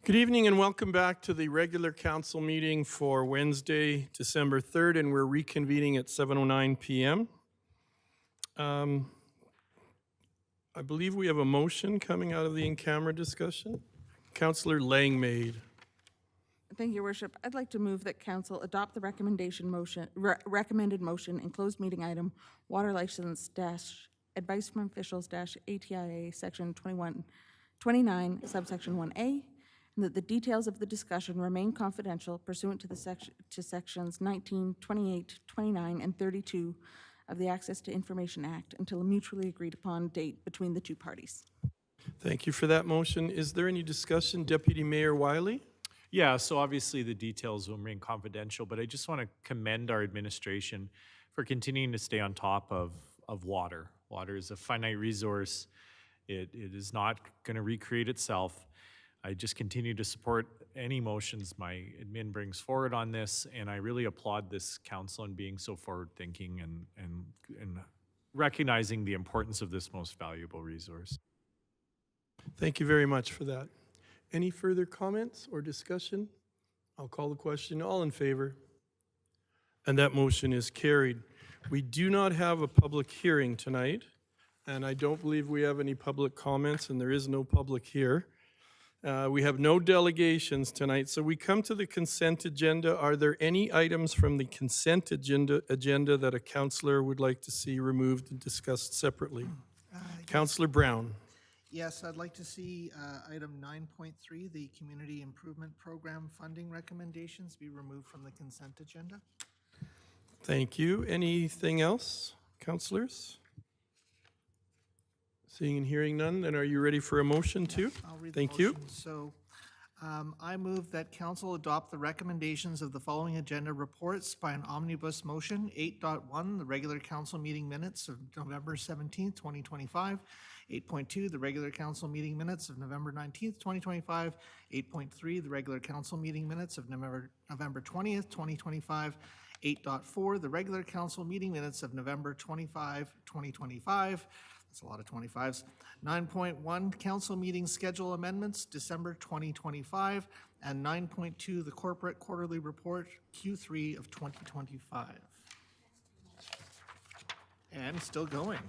Good evening and welcome back to the regular council meeting for Wednesday, December 3rd, and we're reconvening at 7:09 p.m. I believe we have a motion coming out of the in-camera discussion. Councillor Langmaid. Thank you, Your Worship. I'd like to move that Council adopt the recommended motion in closed meeting item water license advice from officials ATIA section 29 subsection 1A, and that the details of the discussion remain confidential pursuant to sections 19, 28, 29, and 32 of the Access to Information Act until a mutually agreed upon date between the two parties. Thank you for that motion. Is there any discussion? Deputy Mayor Wiley? Yeah, so obviously the details will remain confidential, but I just want to commend our administration for continuing to stay on top of water. Water is a finite resource. It is not going to recreate itself. I just continue to support any motions my admin brings forward on this, and I really applaud this council in being so forward-thinking and recognizing the importance of this most valuable resource. Thank you very much for that. Any further comments or discussion? I'll call the question. All in favor? And that motion is carried. We do not have a public hearing tonight, and I don't believe we have any public comments, and there is no public here. We have no delegations tonight, so we come to the consent agenda. Are there any items from the consent agenda that a councillor would like to see removed and discussed separately? Councillor Brown. Yes, I'd like to see item 9.3, the Community Improvement Program funding recommendations, be removed from the consent agenda. Thank you. Anything else, councillors? Seeing and hearing none, then are you ready for a motion too? I'll read Thank the you. motion. So I move that council adopt the recommendations of the following agenda reports by an omnibus motion. 8.1, the regular council meeting minutes of November 17th, 2025. 8.2, the regular council meeting minutes of November 19th, 2025. 8.3, the regular council meeting minutes of November 20th, 2025. 8.4, the regular council meeting minutes of November 25, 2025. That's a lot of 25s. 9.1, council meeting schedule amendments, December 2025. And 9.2, the corporate quarterly report, Q3 of 2025. And still going.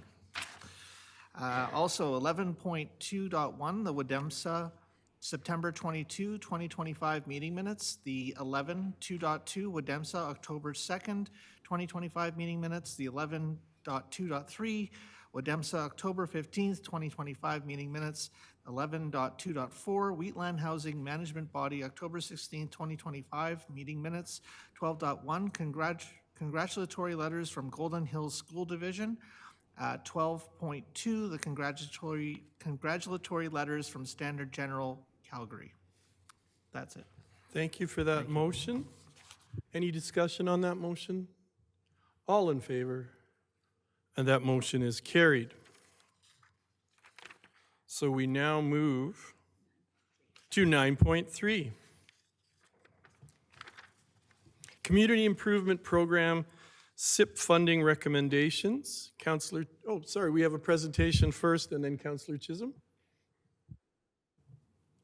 Also, 11.2.1, the Wademsa September 22, 2025 meeting minutes. The 11.2.2, Wademsa October 2nd, 2025 meeting minutes. The 11.2.3, Wademsa October 15th, 2025 meeting minutes. 11.2.4, Wheatland Housing Management Body October 16th, 2025 meeting minutes. 12.1, congratulatory letters from Golden Hills School Division. 12.2, the congratulatory letters from Standard General Calgary. That's it. Thank you for that motion. Any discussion on that motion? All in favor? And that motion is carried. So we now move to 9.3. Community Improvement Program SIP funding recommendations. Councillor, we have a presentation first and then Councillor Chisholm.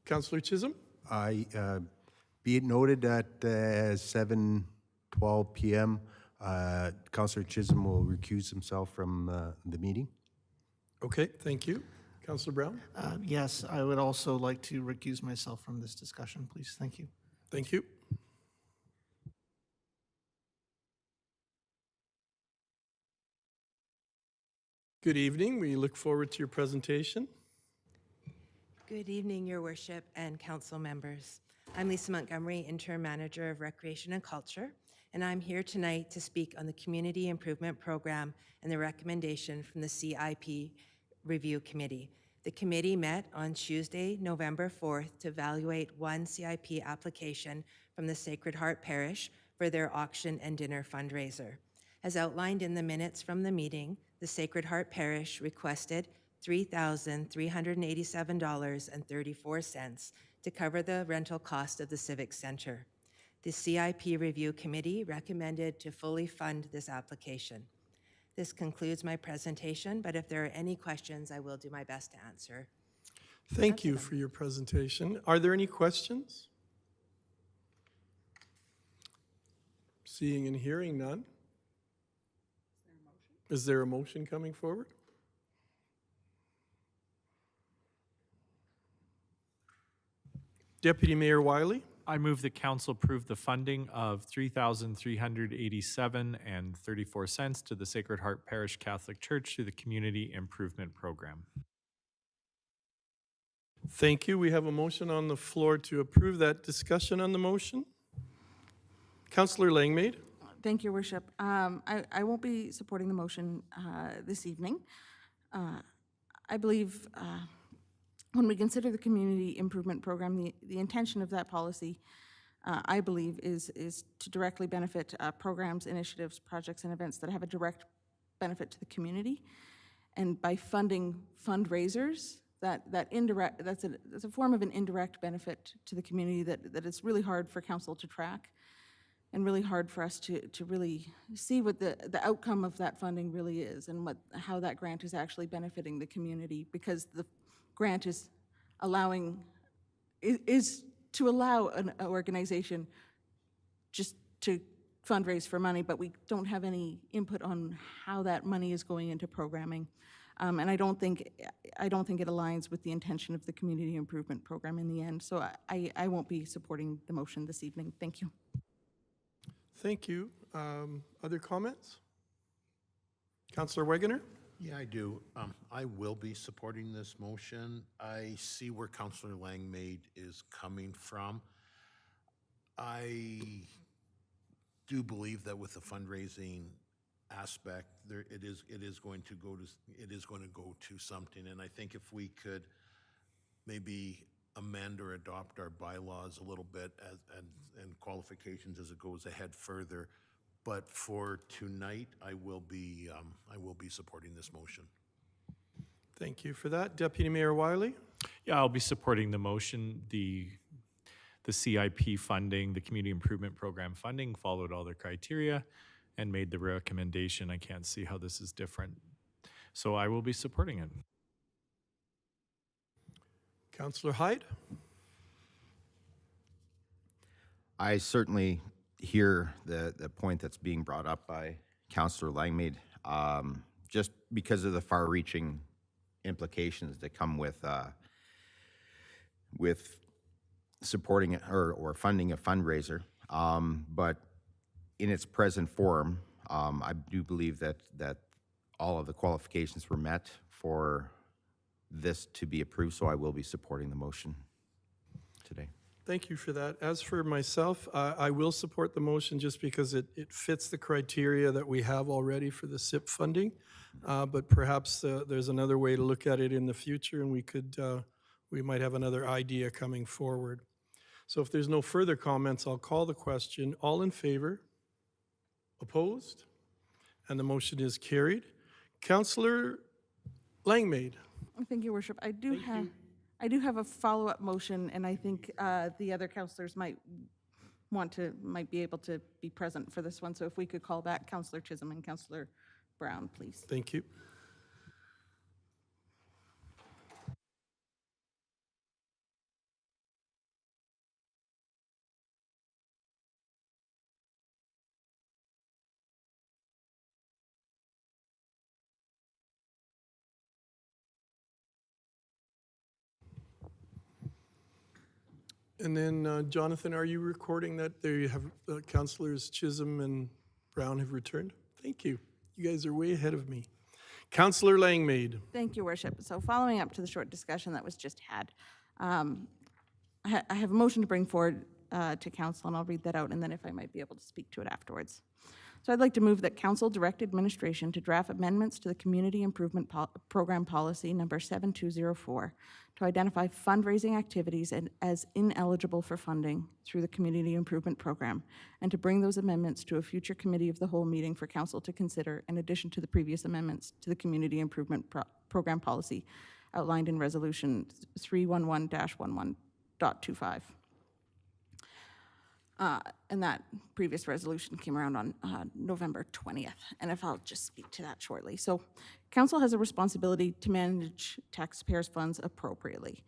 Councillor Chisholm? Be it noted that 7:12 p.m., Councillor Chisholm will recuse himself from the meeting. Okay, thank you. Councillor Brown? Yes, I would also like to recuse myself from this discussion, please. Thank you. Thank you. Good evening. We look forward to your presentation. Good evening, Your Worship and council members. I'm Lisa Montgomery, Interim Manager of Recreation and Culture, and I'm here tonight to speak on the Community Improvement Program and the recommendation from the CIP Review Committee. The committee met on Tuesday, November 4th to evaluate one CIP application from the Sacred Heart Parish for their auction and dinner fundraiser. As outlined in the minutes from the meeting, the Sacred Heart Parish requested $3,387.34 to cover the rental cost of the Civic Center. The CIP Review Committee recommended to fully fund this application. This concludes my presentation, but if there are any questions, I will do my best to answer. Thank you for your presentation. Are there any questions? Seeing and hearing none. Is there a motion coming forward? Deputy Mayor Wiley? I move that council approve the funding of $3,387.34 to the Sacred Heart Parish Catholic Church through the Community Improvement Program. Thank you. We have a motion on the floor to approve that. Discussion on the motion? Councillor Langmaid? Thank you, Worship. I won't be supporting the motion this evening. I believe when we consider the community improvement program, the intention of that policy, I believe, is to directly benefit programs, initiatives, projects, and events that have a direct benefit to the community. And by funding fundraisers, that's a form of an indirect benefit to the community that it's really hard for council to track, and really hard for us to really see what the outcome of that funding really is, and how that grant is actually benefiting the community, because the grant is to allow an organization just to fundraise for money, but we don't have any input on how that money is going into programming. And I don't think it aligns with the intention of the community improvement program in the end. So I won't be supporting the motion this evening. Thank you. Thank you. Other comments? Councillor Wegener? Yeah, I do. I will be supporting this motion. I see where Councillor Langmaid is coming from. I do believe that with the fundraising aspect, it is going to go to something. And I think if we could maybe amend or adopt our bylaws a little bit and qualifications as it goes ahead further. But for tonight, I will be supporting this motion. Thank you for that. Deputy Mayor Wiley? Yeah, I'll be supporting the motion. The CIP funding, the Community Improvement Program funding followed all their criteria and made the recommendation. I can't see how this is different. So I will be supporting it. Councillor Hyde? I certainly hear the point that's being brought up by Councillor Langmaid, just because of the far-reaching implications that come with supporting or funding a fundraiser. But in its present form, I do believe that all of the qualifications were met for this to be approved, so I will be supporting the motion today. Thank you for that. As for myself, I will support the motion just because it fits the criteria that we have already for the SIP funding. But perhaps there's another way to look at it in the future, and we might have another idea coming forward. So if there's no further comments, I'll call the question. All in favor? Opposed? And the motion is carried. Councillor Langmaid. Thank you, Worship. I do have a follow-up motion, and I think the other councillors might be able to be present for this one. So if we could call back Councillor Chisholm and Councillor Brown, please. Thank you. And then, Jonathan, are you recording that there you have Councillors Chisholm and Brown have returned? Thank you. You guys are way ahead of me. Councillor Langmaid. Thank you, Worship. So following up to the short discussion that was just had, I have a motion to bring forward to council, and I'll read that out, and then if I might be able to speak to it afterwards. So I'd like to move that council direct administration to draft amendments to the Community Improvement Program Policy number 7204 to identify fundraising activities as ineligible for funding through the Community Improvement Program, and to bring those amendments to a future committee of the whole meeting for council to consider, in addition to the previous amendments to the Community Improvement Program Policy outlined in Resolution 311-11.25. And that previous resolution came around on November 20th, and if I'll just speak to that shortly. So council has a responsibility to manage taxpayers' funds appropriately.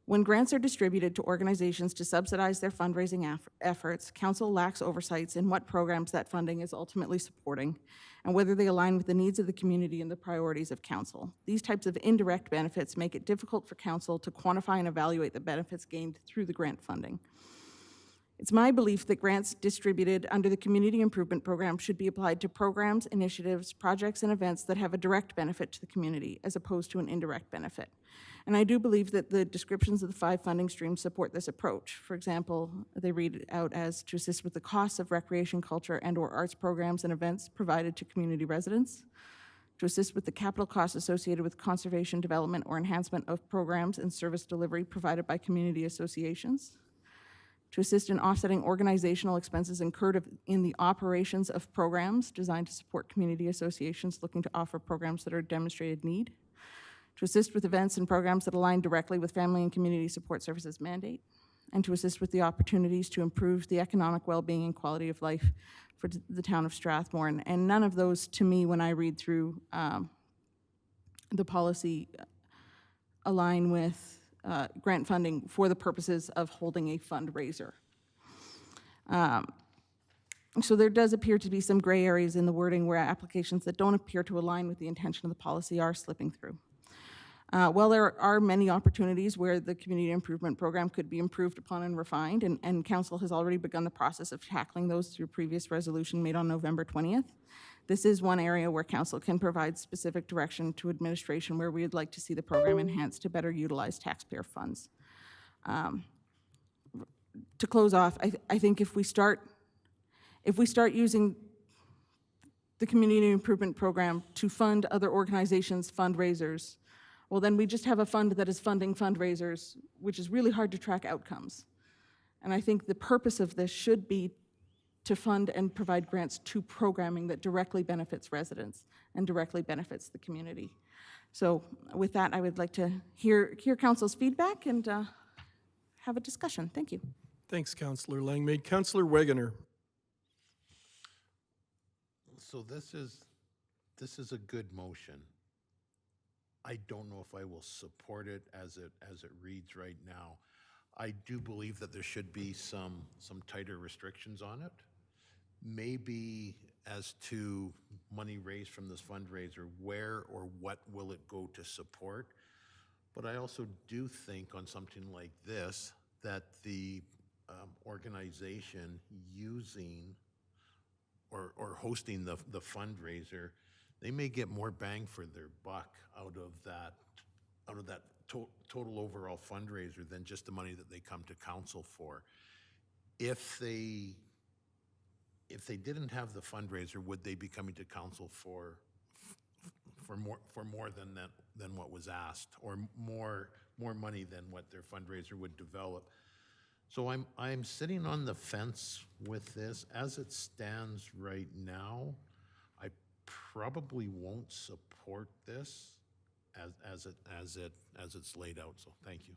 When grants are distributed to organizations to subsidize their fundraising efforts, council lacks oversights in what programs that funding is ultimately supporting and whether they align with the needs of the community and the priorities of council. These types of indirect benefits make it difficult for council to quantify and evaluate the benefits gained through the grant funding. It's my belief that grants distributed under the Community Improvement Program should be applied to programs, initiatives, projects, and events that have a direct benefit to the community as opposed to an indirect benefit. And I do believe that the descriptions of the 5 funding streams support this approach. For example, they read out as to assist with the costs of recreation, culture, and/or arts programs and events provided to community residents, to assist with the capital costs associated with conservation, development, or enhancement of programs and service delivery provided by community associations, to assist in offsetting organizational expenses incurred in the operations of programs designed to support community associations looking to offer programs that are demonstrated need, to assist with events and programs that align directly with Family and Community Support Services mandate, and to assist with the opportunities to improve the economic well-being and quality of life for the town of Strathmore. And none of those, to me, when I read through the policy, align with grant funding for the purposes of holding a fundraiser. So there does appear to be some gray areas in the wording where applications that don't appear to align with the intention of the policy are slipping through. While there are many opportunities where the Community Improvement Program could be improved upon and refined, and Council has already begun the process of tackling those through previous resolution made on November 20th, this is one area where Council can provide specific direction to administration where we would like to see the program enhanced to better utilize taxpayer funds. To close off, I think if we start using the Community Improvement Program to fund other organizations' fundraisers, well, then we just have a fund that is funding fundraisers, which is really hard to track outcomes. And I think the purpose of this should be to fund and provide grants to programming that directly benefits residents and directly benefits the community. So with that, I would like to hear Council's feedback and have a discussion. Thank you. Thanks, Councillor Langmaid. Councillor Wegener. So this is a good motion. I don't know if I will support it as it reads right now. I do believe that there should be some tighter restrictions on it. Maybe as to money raised from this fundraiser, where or what will it go to support? But I also do think on something like this that the organization using or hosting the fundraiser, they may get more bang for their buck out of that total overall fundraiser than just the money that they come to council for. If they didn't have the fundraiser, would they be coming to council for more than what was asked, or more money than what their fundraiser would develop? So I'm sitting on the fence with this. As it stands right now, I probably won't support this as it's laid out. So thank you.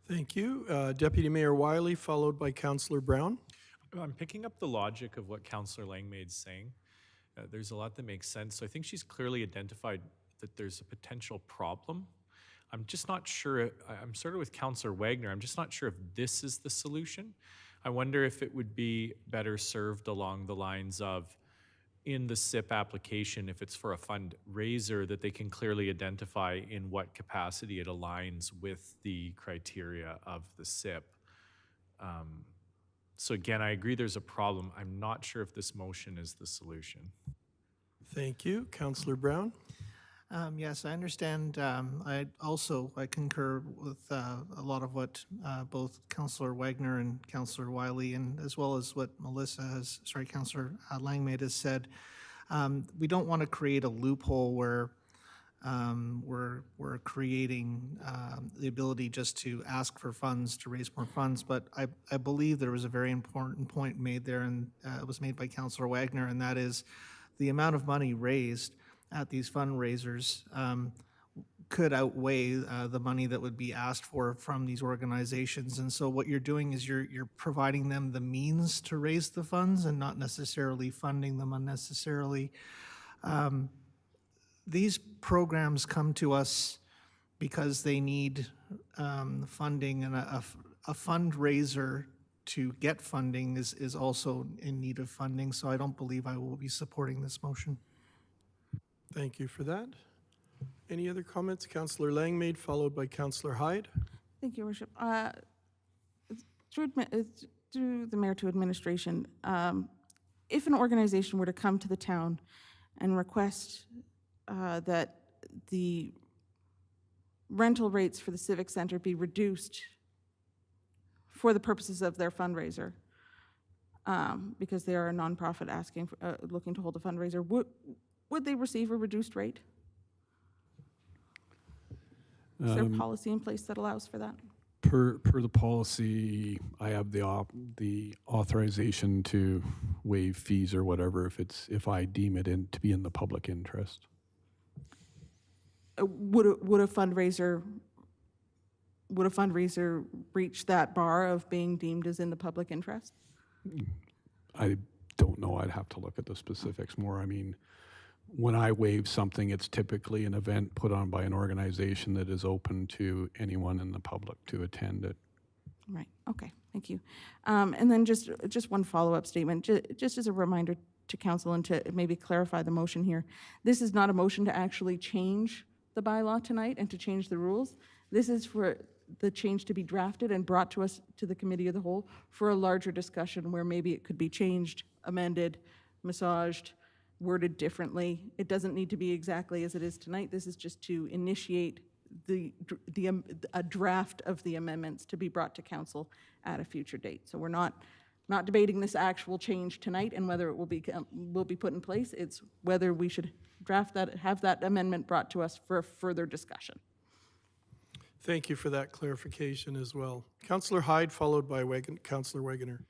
Thank you. Deputy Mayor Wiley, followed by Councillor Brown. I'm picking up the logic of what Councillor Langmaid's saying. There's a lot that makes sense. So I think she's clearly identified that there's a potential problem. I'm just not sure, I'm sort of with Councillor Wagner, I'm just not sure if this is the solution. I wonder if it would be better served along the lines of, in the SIP application, if it's for a fundraiser, that they can clearly identify in what capacity it aligns with the criteria of the SIP. So again, I agree there's a problem. I'm not sure if this motion is the solution. Thank you. Councillor Brown. Yes, I understand. I concur with a lot of what both Councillor Wagner and Councillor Wiley, and as well as what Councillor Langmaid has said. We don't want to create a loophole where we're creating the ability just to ask for funds to raise more funds. But I believe there was a very important point made there, and it was made by Councillor Wagner, and that is the amount of money raised at these fundraisers could outweigh the money that would be asked for from these organizations. And so what you're doing is you're providing them the means to raise the funds and not necessarily funding them unnecessarily. These programs come to us because they need funding, and a fundraiser to get funding is also in need of funding. So I don't believe I will be supporting this motion. Thank you for that. Any other comments? Councillor Langmaid, followed by Councillor Hyde. Thank you, Your Worship. Through the mayor to administration, if an organization were to come to the town and request that the rental rates for the Civic Center be reduced for the purposes of their fundraiser, because they are a nonprofit asking, looking to hold a fundraiser, would they receive a reduced rate? Is there a policy in place that allows for that? Per the policy, I have the authorization to waive fees or whatever if I deem it to be in the public interest. Would a fundraiser reach that bar of being deemed as in the public interest? I don't know. I'd have to look at the specifics more. I mean, when I waive something, it's typically an event put on by an organization that is open to anyone in the public to attend it. Right, okay, thank you. And then just one follow-up statement, just as a reminder to council and to maybe clarify the motion here. This is not a motion to actually change the bylaw tonight and to change the rules. This is for the change to be drafted and brought to us, to the committee of the whole, for a larger discussion where maybe it could be changed, amended, massaged, worded differently. It doesn't need to be exactly as it is tonight. This is just to initiate a draft of the amendments to be brought to council at a future date. So we're not debating this actual change tonight and whether it will be put in place. It's whether we should draft that, have that amendment brought to us for further discussion. Thank you for that clarification as well. Councillor Hyde, followed by Councillor Wegener.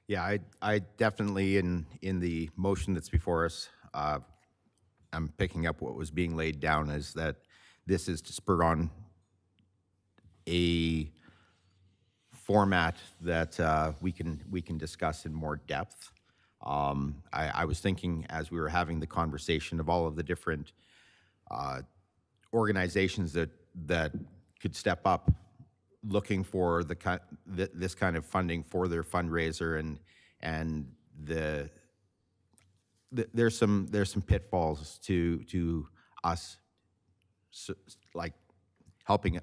Yeah, I definitely, in the motion that's before us, I'm picking up what was being laid down as that this is to spur on a format that we can discuss in more depth. I was thinking as we were having the conversation of all of the different organizations that could step up looking for this kind of funding for their fundraiser, and there's some pitfalls to us, like helping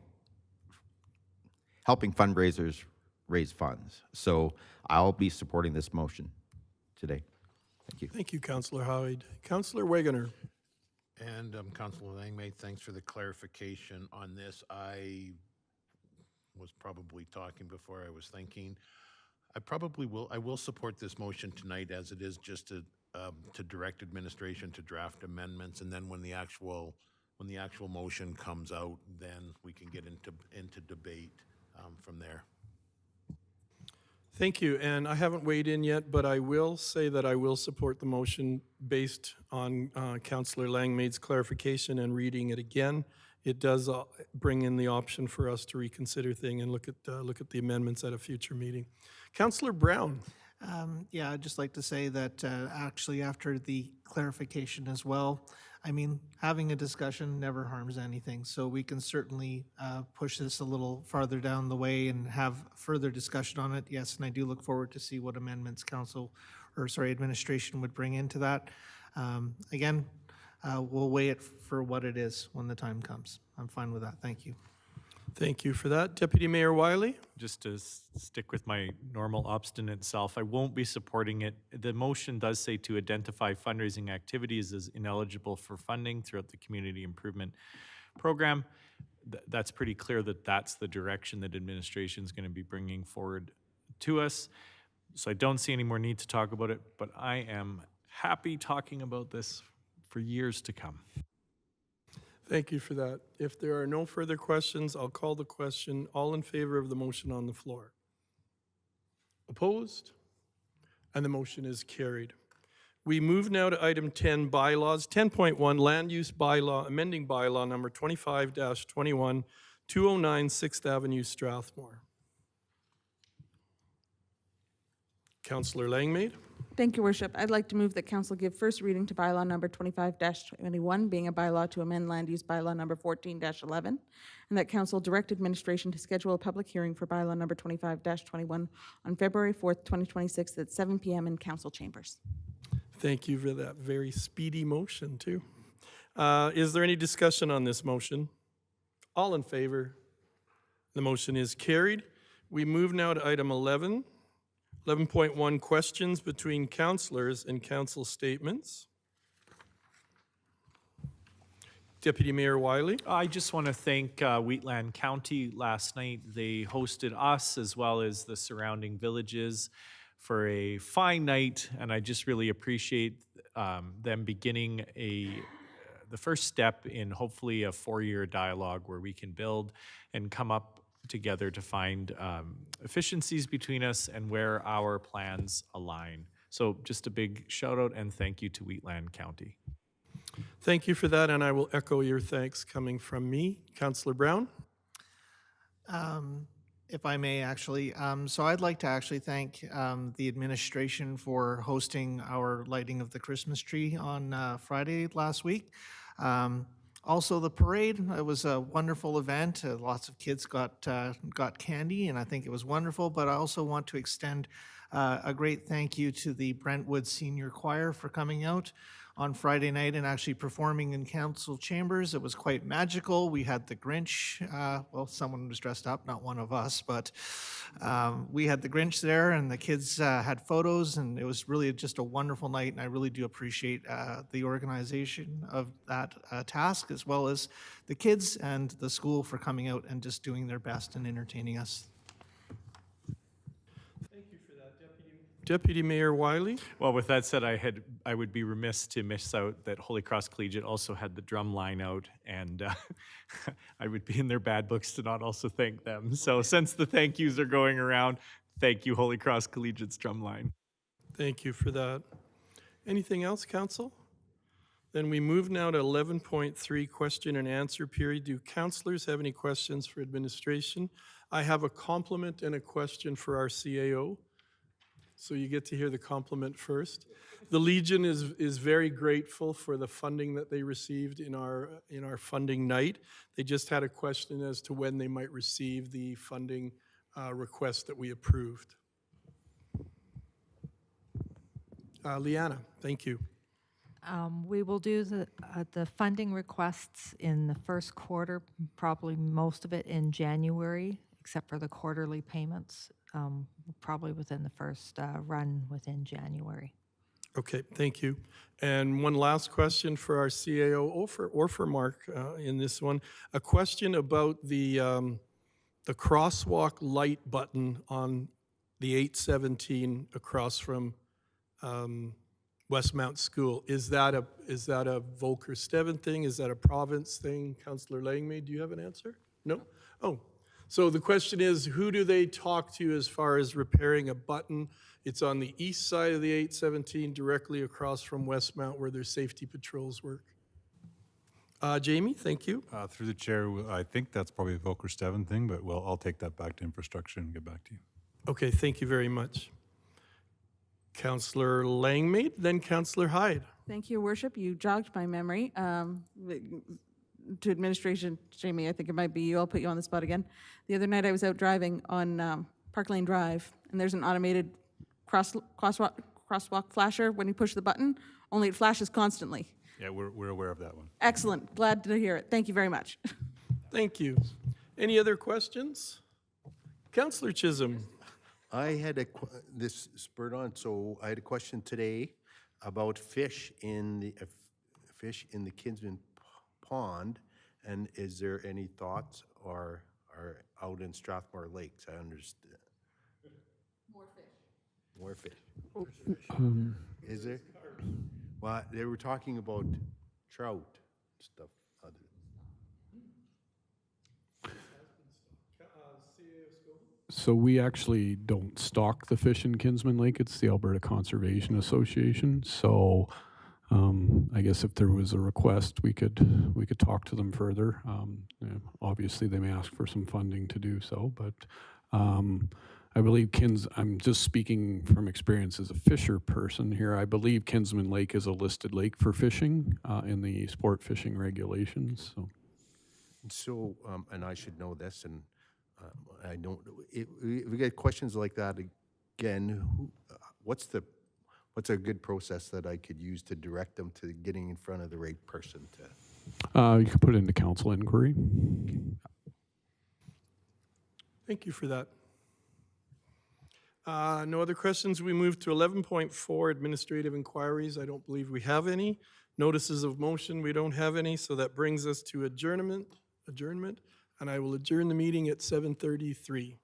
fundraisers raise funds. So I'll be supporting this motion today. Thank you. Thank you, Councillor Hyde. Councillor Wegener. And Councilor Langmaid, thanks for the clarification on this. I was probably talking before I was thinking. I will support this motion tonight as it is, just to direct administration to draft amendments, and then when the actual motion comes out, then we can get into debate from there. Thank you, and I haven't weighed in yet, but I will say that I will support the motion based on Councillor Langmaid's clarification and reading it again. It does bring in the option for us to reconsider things and look at the amendments at a future meeting. Councillor Brown. Yeah, I'd just like to say that actually after the clarification as well, I mean, having a discussion never harms anything. So we can certainly push this a little farther down the way and have further discussion on it. Yes, and I do look forward to see what amendments administration would bring into that. Again, we'll weigh it for what it is when the time comes. I'm fine with that. Thank you. Thank you for that. Deputy Mayor Wiley. Just to stick with my normal obstinate self, I won't be supporting it. The motion does say to identify fundraising activities as ineligible for funding throughout the community improvement program. That's pretty clear that that's the direction that administration is going to be bringing forward to us. So I don't see any more need to talk about it, but I am happy talking about this for years to come. Thank you for that. If there are no further questions, I'll call the question. All in favor of the motion on the floor? Opposed? And the motion is carried. We move now to item 10, bylaws. 10.1, land use bylaw, amending bylaw number 25-21, 209 6th Avenue, Strathmore. Councillor Langmaid. Thank you, Worship. I'd like to move that council give first reading to bylaw number 25-21, being a bylaw to amend land use bylaw number 14-11, and that council direct administration to schedule a public hearing for bylaw number 25-21 on February 4th, 2026 at 7 p.m. in council chambers. Thank you for that very speedy motion, too. Is there any discussion on this motion? All in favor? The motion is carried. We move now to item 11. 11.1, questions between councillors and council statements. Deputy Mayor Wiley. I just want to thank Wheatland County last night. They hosted us as well as the surrounding villages for a fine night, and I just really appreciate them beginning the first step in hopefully a 4-year dialogue where we can build and come up together to find efficiencies between us and where our plans align. So just a big shout out and thank you to Wheatland County. Thank you for that, and I will echo your thanks coming from me. Councillor Brown. If I may, actually. So I'd like to actually thank the administration for hosting our lighting of the Christmas tree on Friday last week. Also, the parade, it was a wonderful event. Lots of kids got candy, and I think it was wonderful. But I also want to extend a great thank you to the Brentwood Senior Choir for coming out on Friday night and actually performing in council chambers. It was quite magical. We had the Grinch, well, someone was dressed up, not one of us, but we had the Grinch there, and the kids had photos, and it was really just a wonderful night, and I really do appreciate the organization of that task, as well as the kids and the school for coming out and just doing their best and entertaining us. Deputy Mayor Wiley. Well, with that said, I would be remiss to miss out that Holy Cross Collegiate also had the drum line out, and I would be in their bad books to not also thank them. So since the thank yous are going around, thank you, Holy Cross Collegiate's drum line. Thank you for that. Anything else, council? Then we move now to 11.3, question and answer period. Do councillors have any questions for administration? I have a compliment and a question for our CAO. So you get to hear the compliment first. The Legion is very grateful for the funding that they received in our funding night. They just had a question as to when they might receive the funding request that we approved. Liana, thank you. We will do the funding requests in the first quarter, probably most of it in January, except for the quarterly payments. Probably within the first run within January. Okay, thank you. And one last question for our CAO or for Mark in this one. A question about the crosswalk light button on the 817 across from Westmount School. Is that a Volker Steven thing? Is that a province thing? Councillor Langmaid, do you have an answer? No? Oh. So the question is, who do they talk to as far as repairing a button? It's on the east side of the 817, directly across from Westmount, where their safety patrols work. Jamie, thank you. Through the chair, I think that's probably a Volker Steven thing, but I'll take that back to infrastructure and get back to you. Okay, thank you very much. Councillor Langmaid, then Councillor Hyde. Thank you, Your Worship. You jogged my memory. To administration, Jamie, I think it might be you. I'll put you on the spot again. The other night I was out driving on Park Lane Drive, and there's an automated crosswalk flasher. When you push the button, only it flashes constantly. Yeah, we're aware of that one. Excellent. Glad to hear it. Thank you very much. Thank you. Any other questions? Councillor Chisholm. I had this spurred on, so I had a question today about fish in the Kinsman Pond, and is there any thoughts or out in Strathmore Lakes? I understand. More fish. Is there? Well, they were talking about trout stuff. So we actually don't stock the fish in Kinsman Lake. It's the Alberta Conservation Association. So I guess if there was a request, we could talk to them further. Obviously, they may ask for some funding to do so, but I believe I'm just speaking from experience as a fisher person here. I believe Kinsman Lake is a listed lake for fishing in the sport fishing regulations. So. So, and I should know this, and I don't, if we get questions like that again, what's a good process that I could use to direct them to getting in front of the right person to? You could put it into council inquiry. Thank you for that. No other questions. We move to 11.4, administrative inquiries. I don't believe we have any. Notices of motion, we don't have any, so that brings us to adjournment, and I will adjourn the meeting at 7:33.